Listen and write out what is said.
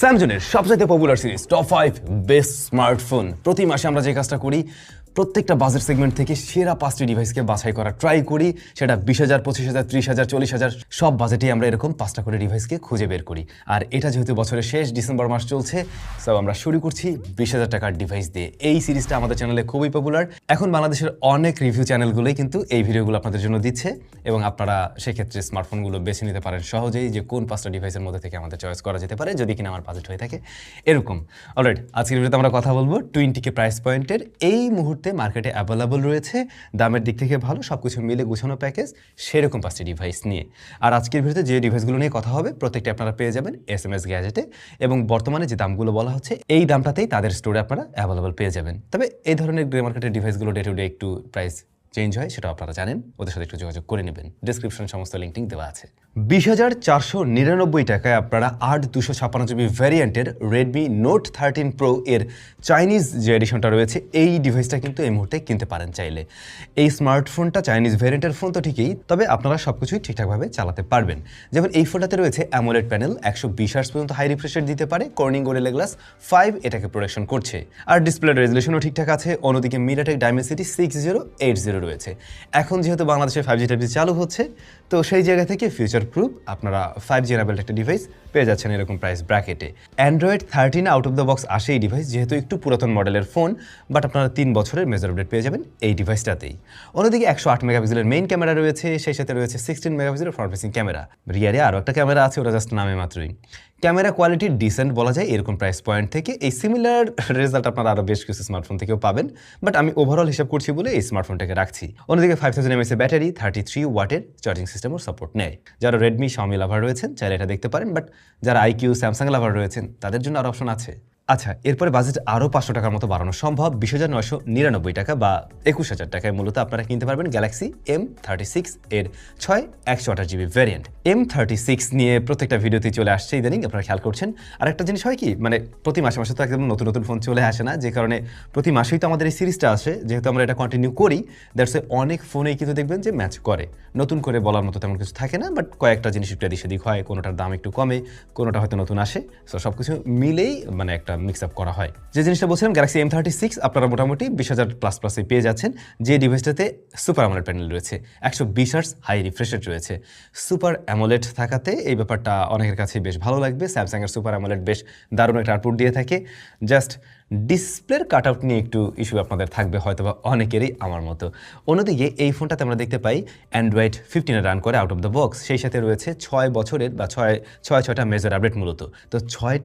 স্যামসংয়ের সবচেয়ে popular series top 5 best smartphone. প্রতি মাসে আমরা যে কাজটা করি, প্রত্যেকটা বাজেট সেগমেন্ট থেকে সেরা 5টি ডিভাইসকে বাছাই করা ট্রাই করি। সেটা 20,000, 25,000, 30,000, 40,000 সব বাজেটে আমরা এরকম 5টা করে ডিভাইসকে খুঁজে বের করি। আর এটা যেহেতু বছরের শেষ ডিসেম্বর মাস চলছে, সো আমরা শুরু করছি 20,000 টাকার ডিভাইস দিয়ে। এই সিরিজটা আমাদের চ্যানেলে খুবই পপুলার। এখন বাংলাদেশের অনেক রিভিউ চ্যানেলগুলোই কিন্তু এই ভিডিওগুলো আপনাদের জন্য দিচ্ছে এবং আপনারা সেক্ষেত্রে স্মার্টফোনগুলো বেছে নিতে পারেন সহজেই, যে কোন 5টা ডিভাইসের মধ্যে থেকে আমাদের চয়েস করা যেতে পারে যদি কিনা আমার বাজেট হয়ে থাকে এরকম। অলরাইট, আজকের ভিডিওতে আমরা কথা বলবো 20K প্রাইস পয়েন্টের এই মুহূর্তে মার্কেটে অ্যাভেলেবল রয়েছে, দামের দিক থেকে ভালো, সবকিছু মিলে গুছানো প্যাকেজ, সেরকম 5টি ডিভাইস নিয়ে। আর আজকের ভিডিওতে যে ডিভাইসগুলো নিয়ে কথা হবে প্রত্যেকটা আপনারা পেয়ে যাবেন SMS গ্যাজেটে, এবং বর্তমানে যে দামগুলো বলা হচ্ছে এই দামটাতেই তাদের স্টোরে আপনারা অ্যাভেলেবল পেয়ে যাবেন। তবে এই ধরনের গ্রে মার্কেটের ডিভাইসগুলো ডে টু ডে একটু প্রাইস চেঞ্জ হয়, সেটা আপনারা জানেন, ওদের সাথে একটু যোগাযোগ করে নেবেন। ডিসক্রিপশন সমস্ত লিঙ্ক দেওয়া আছে। 20,499 টাকায় আপনারা 8/256GB ভ্যারিয়েন্টের রেডমি নোট 13 প্রো এর চাইনিজ যে এডিশনটা রয়েছে এই ডিভাইসটা কিন্তু এই মুহূর্তে কিনতে পারেন চাইলে। এই স্মার্টফোনটা চাইনিজ ভ্যারিয়েন্টের ফোন তো ঠিকই, তবে আপনারা সবকিছুই ঠিকঠাকভাবে চালাতে পারবেন। যেমন এই ফোনটাতে রয়েছে অ্যামোলেড প্যানেল, 120 হার্টজ পর্যন্ত হাই রিফ্রেশ দিতে পারে, কর্নিং গোরিলা গ্লাস 5 এটাকে প্রোটেকশন করছে। আর ডিসপ্লের রেজলিউশনও ঠিকঠাক আছে। অন্যদিকে মিডিয়াটেক ডাইমেনসিটি 6080 রয়েছে। এখন যেহেতু বাংলাদেশে 5G টাইপ চালু হচ্ছে, তো সেই জায়গা থেকে ফিউচার প্রুফ আপনারা 5G এনাবেলড একটা ডিভাইস পেয়ে যাচ্ছেন এরকম প্রাইস ব্র্যাকেটে। Android 13 out of the box আসে এই ডিভাইস, যেহেতু একটু পুরাতন মডেলের ফোন, বাট আপনারা 3 বছরের মেজর আপডেট পেয়ে যাবেন এই ডিভাইসটাতেই। অন্যদিকে 108 মেগাপিক্সেলের মেইন ক্যামেরা রয়েছে, সেই সাথে রয়েছে 16 মেগাপিক্সেলের ফ্রন্ট ফেসিং ক্যামেরা। রিয়ারে আরও একটা ক্যামেরা আছে, ওটা জাস্ট নামে মাত্রই। ক্যামেরা কোয়ালিটি ডিসেন্ট বলা যায় এরকম প্রাইস পয়েন্ট থেকে। এই সিমিলার রেজাল্ট আপনারা আরও বেশ কিছু স্মার্টফোন থেকেও পাবেন, বাট আমি ওভারঅল হিসাব করছি বলে এই স্মার্টফোনটাকে রাখছি। অন্যদিকে 5000 mAh এর ব্যাটারি, 33 ওয়াটের চার্জিং সিস্টেমও সাপোর্ট নেয়। যারা রেডমি, শাওমি লাভার রয়েছেন চাইলে এটা দেখতে পারেন, বাট যারা IQ, স্যামসাং লাভার রয়েছেন তাদের জন্য আরও অপশন আছে। আচ্ছা, এরপরে বাজেট আরও 500 টাকার মতো বাড়ানো সম্ভব। 20,999 টাকা বা 21,000 টাকায় মূলত আপনারা কিনতে পারবেন গ্যালাক্সি M36 এর 6/128GB ভ্যারিয়েন্ট। M36 নিয়ে প্রত্যেকটা ভিডিওতেই চলে আসছে ইদানিং, আপনারা খেয়াল করছেন। আর একটা জিনিস হয় কি, মানে প্রতি মাসে মাসে তো একদম নতুন নতুন ফোন চলে আসে না, যে কারণে প্রতি মাসেই তো আমাদের এই সিরিজটা আসে। যেহেতু আমরা এটা কন্টিনিউ করি, দ্যাটস অনেক ফোনেই কিন্তু দেখবেন যে ম্যাচ করে। নতুন করে বলার মতো তেমন কিছু থাকে না, বাট কয়েকটা জিনিস একটু এদিক সেদিক হয়, কোনোটার দাম একটু কমে, কোনোটা হয়তো নতুন আসে। সো সব কিছু মিলেই মানে একটা মিক্স আপ করা হয়। যে জিনিসটা বলছিলাম, গ্যালাক্সি M36 আপনারা মোটামুটি 20,000 প্লাসে পেয়ে যাচ্ছেন, যে ডিভাইসটাতে সুপার অ্যামোলেড প্যানেল রয়েছে, 120 হার্টজ হাই রিফ্রেশ রেট রয়েছে। সুপার অ্যামোলেড থাকাতে এই ব্যাপারটা অনেকের কাছে বেশ ভালো লাগবে। স্যামসাংয়ের সুপার অ্যামোলেড বেশ দারুণ একটা আউটপুট দিয়ে থাকে। জাস্ট ডিসপ্লের কাট আউট নিয়ে একটু ইস্যু আপনাদের থাকবে হয়তো বা অনেকেরই, আমার মতো। অন্যদিকে এই ফোনটাতে আমরা দেখতে পাই অ্যান্ড্রয়েড 15 রান করে আউট অফ দ্য বক্স, সেই সাথে রয়েছে 6 বছরের বা 6টা মেজর আপডেট মূলত। তো 6